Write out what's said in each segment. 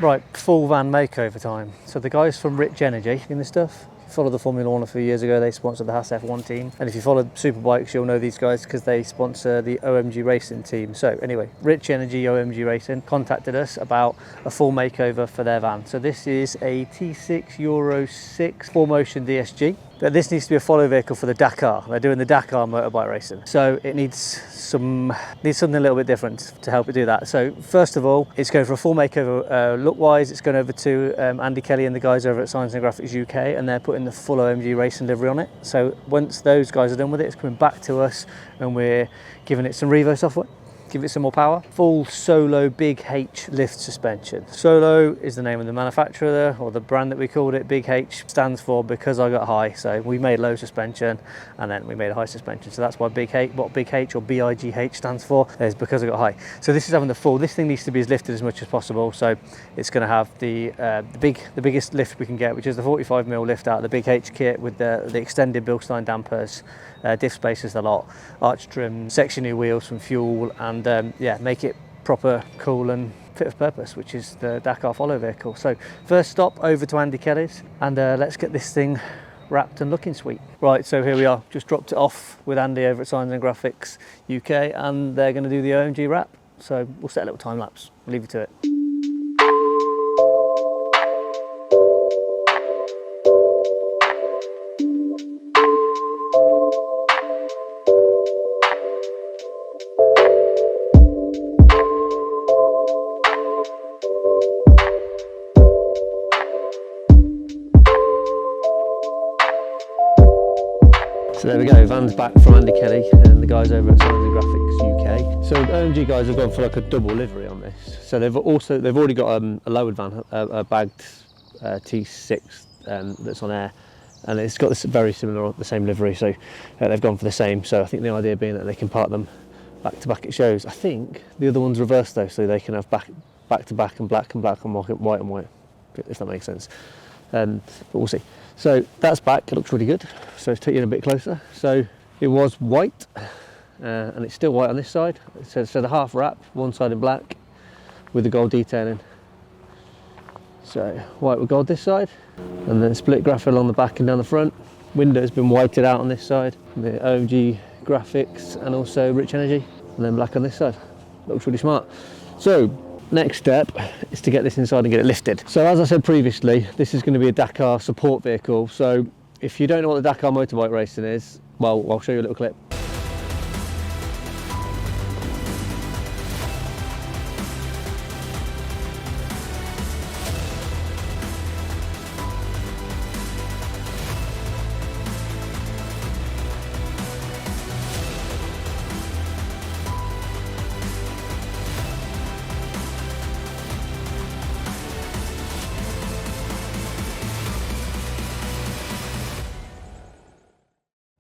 Right, full van makeover time. So the guys from Rich Energy in this stuff, followed the Formula One a few years ago. They sponsored the Haas F1 team, and if you follow superbikes, you'll know these guys because they sponsor the OMG Racing team. So anyway, Rich Energy OMG Racing contacted us about a full makeover for their van. So this is a T6 Euro 6 4motion DSG. But this needs to be a follow vehicle for the Dakar. They're doing the Dakar motorbike racing, so it needs something a little bit different to help it do that. So first of all, it's going for a full makeover look-wise. It's going over to Andy Kelly and the guys over at Signs and Graphics UK, and they're putting the full OMG Racing livery on it. So once those guys are done with it, it's coming back to us, and we're giving it some Revo software. Give it some more power. Full Solo Big H lift suspension. Solo is the name of the manufacturer there, or the brand that we called it. Big H stands for because I got high. So we made low suspension and then we made a high suspension. So that's why Big H, what Big H or BIGH stands for, is because I got high. So this is having the full. This thing needs to be as lifted as much as possible. So it's going to have the biggest lift we can get, which is the 45mm lift out of the Big H kit with the extended Bilstein dampers, diff spacers, the lot, arch trim, section new wheels from Fuel, and yeah, make it proper, cool and fit for purpose, which is the Dakar follow vehicle. So first stop over to Andy Kelly's, and let's get this thing wrapped and looking sweet. Right, so here we are, just dropped it off with Andy over at Signs and Graphics UK, and they're going to do the OMG wrap. So we'll set a little time lapse, we'll leave you to it. So there we go, van's back from Andy Kelly and the guys over at Signs and Graphics UK. So the OMG guys have gone for like a double livery on this. So they've already got a lowered van, a bagged T6 that's on air, and it's got this very similar, the same livery. So they've gone for the same. So I think the idea being that they can park them back to back. It shows. I think the other one's reversed though, so they can have back to back and black and black and white and white, if that makes sense. But we'll see. So that's back, it looks really good. So let's take you in a bit closer. So it was white, and it's still white on this side. So the half wrap, one side in black with the gold detailing. So white with gold this side, and then split graphite along the back and down the front. Window's been whited out on this side, the OMG graphics and also Rich Energy, and then black on this side. Looks really smart. So next step is to get this inside and get it lifted. So as I said previously, this is going to be a Dakar support vehicle. So if you don't know what the Dakar motorbike racing is, well, I'll show you a little clip.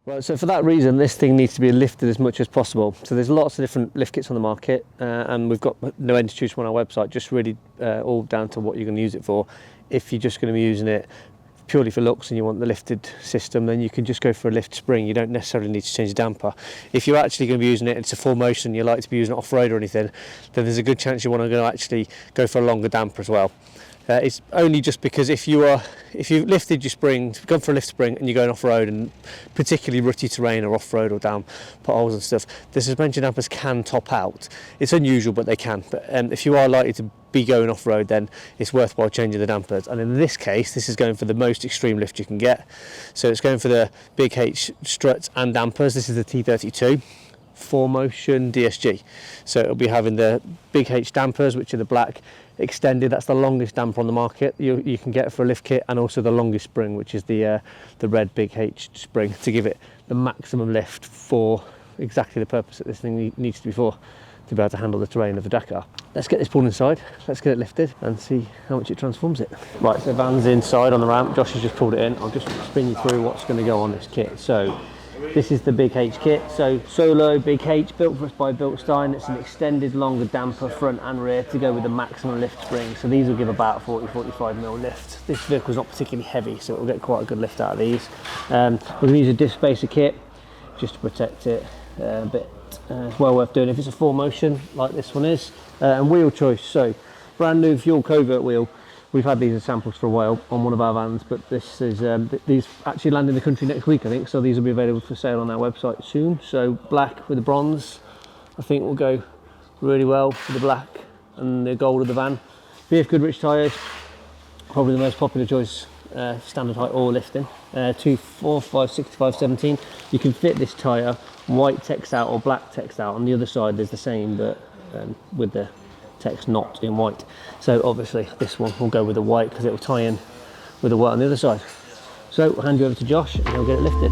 Right, so for that reason, this thing needs to be lifted as much as possible. So there's lots of different lift kits on the market, and we've got no end to choose from on our website, just really all down to what you're going to use it for. If you're just going to be using it purely for looks and you want the lifted system, then you can just go for a lift spring. You don't necessarily need to change the damper. If you're actually going to be using it, it's a 4motion, you like to be using it off-road or anything, then there's a good chance you want to actually go for a longer damper as well. It's only just because if you lifted your spring, gone for a lift spring and you're going off-road and particularly rutty terrain or off-road or down potholes and stuff, the suspension dampers can top out. It's unusual, but they can. But if you are likely to be going off-road, then it's worthwhile changing the dampers. And in this case, this is going for the most extreme lift you can get. So it's going for the Big H struts and dampers. This is the T32 4motion DSG. So it'll be having the Big H dampers, which are the black extended. That's the longest damper on the market you can get for a lift kit, and also the longest spring, which is the red Big H spring, to give it the maximum lift for exactly the purpose that this thing needs to be for, to be able to handle the terrain of the Dakar. Let's get this pulled inside, let's get it lifted and see how much it transforms it. Right, so van's inside on the ramp. Josh has just pulled it in. I'll just spin you through what's going to go on this kit. So this is the Big H kit. So Solo Big H, built for us by Bilstein. It's an extended longer damper front and rear to go with the maximum lift spring. So these will give about 40-45mm lift. This vehicle's not particularly heavy, so it will get quite a good lift out of these. We're going to use a diff spacer kit just to protect it a bit. It's well worth doing if it's a 4motion like this one is. And wheel choice. So brand new fuel covert wheel. We've had these as samples for a while on one of our vans, but this is these actually land in the country next week, I think. So these will be available for sale on our website soon. So black with the bronze, I think will go really well with the black and the gold of the van. BF Goodrich tyres, probably the most popular choice, standard height or lifting. 245 65 17. You can fit this tyre white text out or black text out. On the other side there's the same, but with the text not in white. So obviously this one will go with the white because it will tie in with the white on the other side. So I'll hand you over to Josh and he'll get it lifted.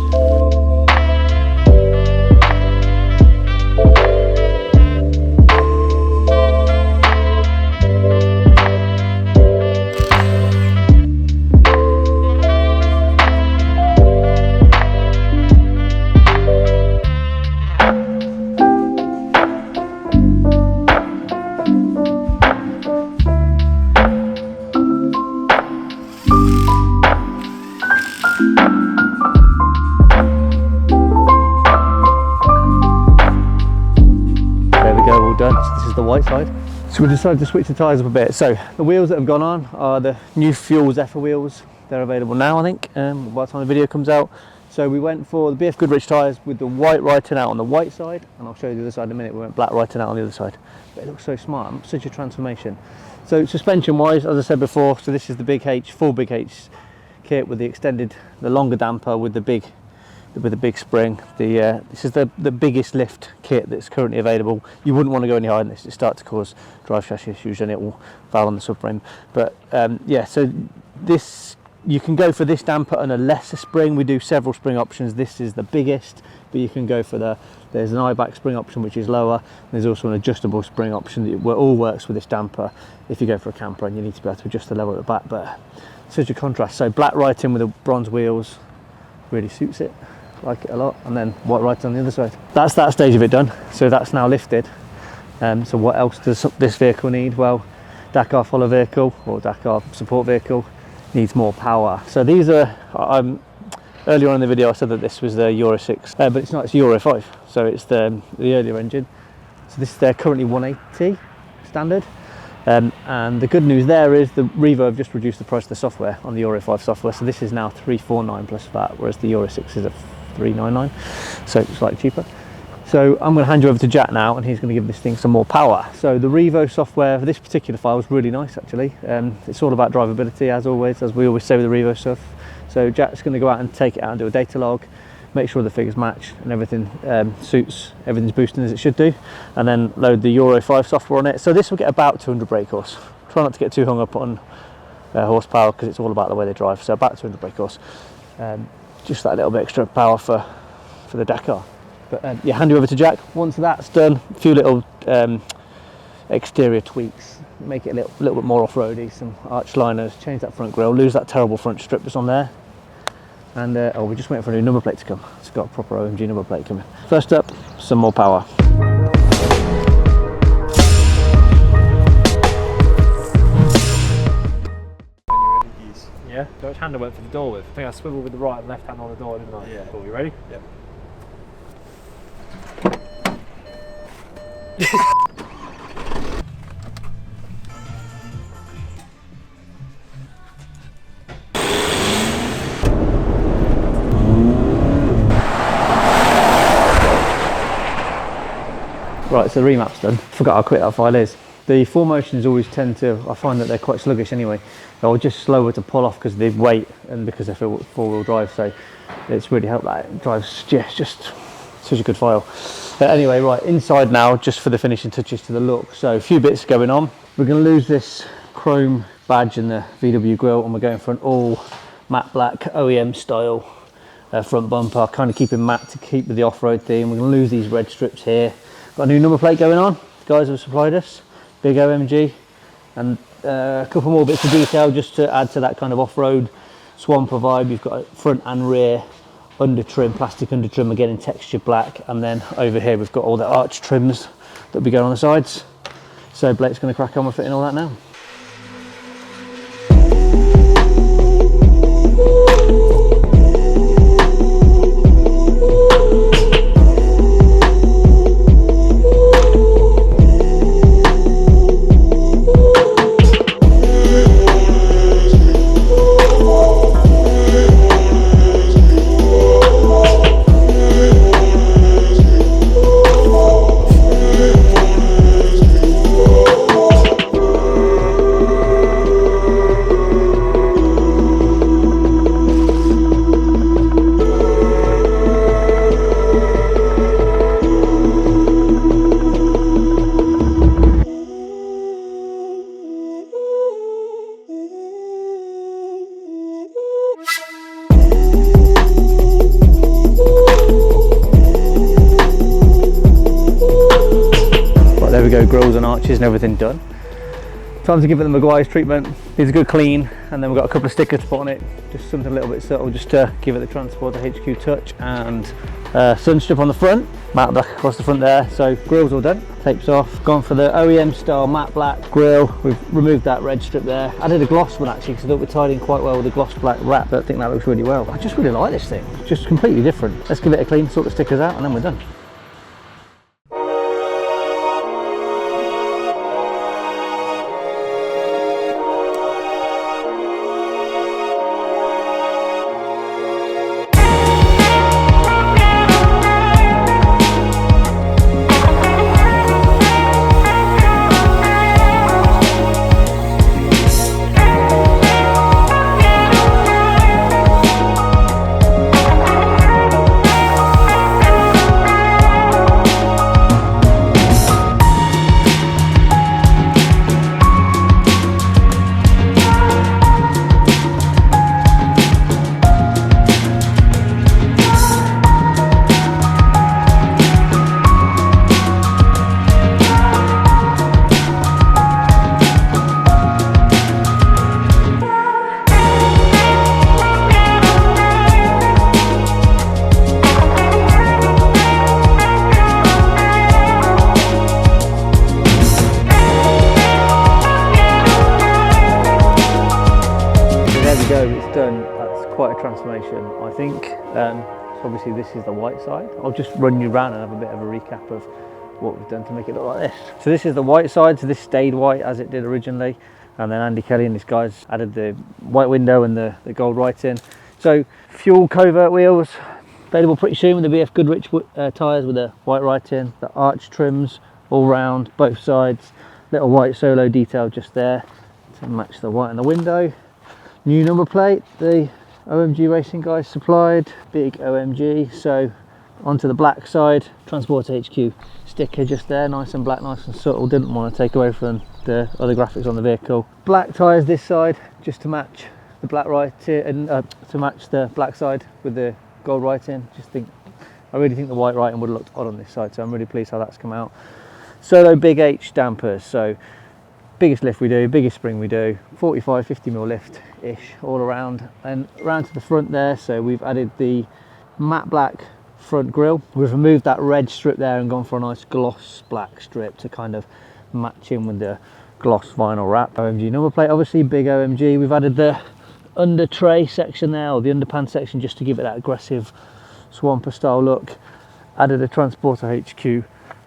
Done. So this is the white side. So we decided to switch the tyres up a bit. So the wheels that have gone on are the new Fuel Zephyr wheels. They're available now, I think, by the time the video comes out. So we went for the BF Goodrich tyres with the white writing out on the white side, and I'll show you the other side in a minute. We went black writing out on the other side. But it looks so smart, such a transformation. So suspension wise, as I said before, so this is the Big H, full Big H kit with the longer damper with the big spring. This is the biggest lift kit that's currently available. You wouldn't want to go any higher than this. It starts to cause drive chassis issues and it will foul on the subframe. But yeah, so this, you can go for this damper and a lesser spring. We do several spring options. This is the biggest, but you can go for there's an eye-back spring option which is lower. There's also an adjustable spring option that all works with this damper if you go for a camper and you need to be able to adjust the level at the back. But such a contrast. So black writing with the bronze wheels really suits it. Like it a lot. And then white writing on the other side. That's that stage of it done. So that's now lifted. So what else does this vehicle need? Well, Dakar follow vehicle or Dakar support vehicle needs more power. So these are, earlier on in the video I said that this was the Euro 6, but it's not, it's Euro 5. So it's the earlier engine. So this is their currently 180 standard. And the good news there is the Revo have just reduced the price of the software on the Euro 5 software. So this is now 349 plus VAT, whereas the Euro 6 is a 399, so it's slightly cheaper. So I'm going to hand you over to Jack now and he's going to give this thing some more power. So the Revo software for this particular file was really nice actually. It's all about drivability as always, as we always say with the Revo stuff. So Jack's going to go out and take it out and do a data log, make sure the figures match and everything suits, everything's boosting as it should do, and then load the Euro 5 software on it. So this will get about 200 brake horse. Try not to get too hung up on horsepower because it's all about the way they drive. So about 200 brake horse. Just that little bit extra power for the Dakar. But yeah, hand you over to Jack. Once that's done, a few little exterior tweaks, make it a little bit more off-roady, some arch liners, change that front grille, lose that terrible front strip that's on there. And we're just waiting for a new number plate to come. It's got a proper OMG number plate coming. First up, some more power. Yeah? So which hand I went for the door with? I think I swiveled with the right and left hand on the door, didn't I? Yeah. Cool, you ready? Yep. Right, so the remap's done. Forgot how quick that file is. The 4motions always tend to, I find that they're quite sluggish anyway. They're just slower to pull off because of the weight and because they're four-wheel drive, so it's really helped that. It drives just such a good file. Anyway, right, inside now, just for the finishing touches to the look. So a few bits going on. We're going to lose this chrome badge and the VW grille, and we're going for an all matte black OEM style front bumper, kind of keeping matte to keep with the off-road theme. We're going to lose these red strips here. Got a new number plate going on. The guys have supplied us. Big OMG, and a couple more bits of detail just to add to that kind of off-road swamper vibe. You've got a front and rear under trim, plastic under trim, again in textured black, and then over here we've got all the arch trims that'll be going on the sides. So Blake's going to crack on with fitting all that now. there we go, grills and arches and everything done. Time to give it the Maguire's treatment. Needs a good clean, and then we've got a couple of stickers to put on it, just something a little bit subtle, just to give it the Transporter HQ touch, and sun strip on the front, matte black across the front there. So grill's all done, tapes off. Gone for the OEM style matte black grill. We've removed that red strip there. Added a gloss one actually, because I thought we tied in quite well with the gloss black wrap, but I think that looks really well. I just really like this thing, it's just completely different. Let's give it a clean, sort the stickers out, and then we're done. It's done. That's quite a transformation, I think. So obviously this is the white side. I'll just run you around and have a bit of a recap of what we've done to make it look like this. So this is the white side, so this stayed white as it did originally, and then Andy Kelly and his guys added the white window and the gold writing. So fuel covert wheels available pretty soon with the BF Goodrich tyres with the white writing, the arch trims all round both sides, little white solo detail just there to match the white on the window. New number plate, the OMG Racing guys supplied, big OMG. So onto the black side, Transporter HQ sticker just there, nice and black, nice and subtle. Didn't want to take away from the other graphics on the vehicle. Black tyres this side, just to match the black writing, and to match the black side with the gold writing. I really think the white writing would have looked odd on this side, so I'm really pleased how that's come out. Solo big H dampers, so biggest lift we do, biggest spring we do, 45-50mm lift-ish all around, and around to the front there. So we've added the matte black front grille. We've removed that red strip there and gone for a nice gloss black strip to kind of match in with the gloss vinyl wrap. OMG number plate, obviously big OMG. We've added the under tray section there, or the underpan section, just to give it that aggressive swamper style look. Added a Transporter HQ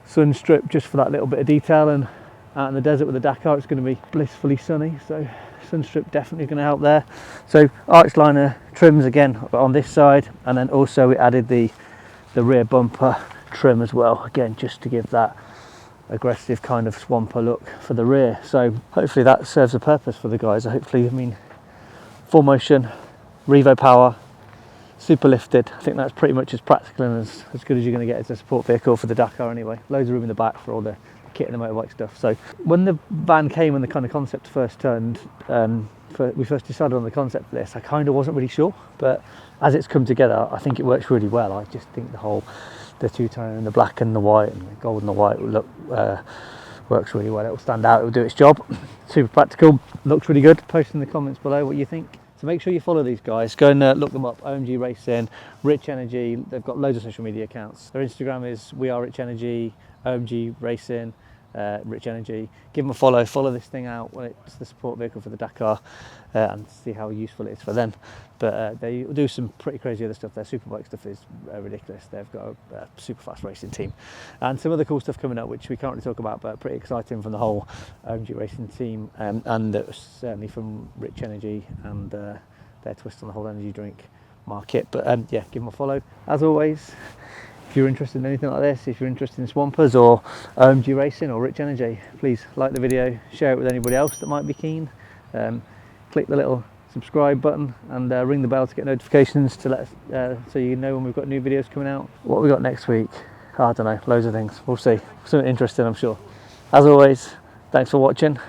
sun strip just for that little bit of detail, and out in the desert with the Dakar it's going to be blissfully sunny, so sun strip definitely going to help there. So arch liner trims again on this side, and then also we added the rear bumper trim as well, again just to give that aggressive kind of swamper look for the rear. So hopefully that serves a purpose for the guys. Hopefully, I mean, 4motion, Revo power, super lifted. I think that's pretty much as practical and as good as you're going to get as a support vehicle for the Dakar anyway. Loads of room in the back for all the kit and the motorbike stuff. So when the van came and the kind of concept first turned, we first decided on the concept for this, I kind of wasn't really sure, but as it's come together, I think it works really well. I just think the two-tone and the black and the white and the gold and the white look works really well. It'll stand out, it'll do its job. Super practical, looks really good. Post in the comments below what you think. So make sure you follow these guys. Go and look them up. OMG Racing, Rich Energy. They've got loads of social media accounts. Their Instagram is We Are Rich Energy, OMG Racing, Rich Energy. Give them a follow. Follow this thing out when it's the support vehicle for the Dakar, and see how useful it is for them. But they do some pretty crazy other stuff. Their superbike stuff is ridiculous. They've got a super fast racing team and some other cool stuff coming up, which we can't really talk about, but pretty exciting from the whole OMG Racing team, and certainly from Rich Energy and their twist on the whole energy drink market. But yeah, give them a follow. As always, if you're interested in anything like this, if you're interested in Swampers or OMG Racing or Rich Energy, please like the video, share it with anybody else that might be keen. Click the little subscribe button and ring the bell to get notifications to let us, so you know when we've got new videos coming out. What have we got next week? I don't know, loads of things. We'll see. Something interesting, I'm sure. As always, thanks for watching.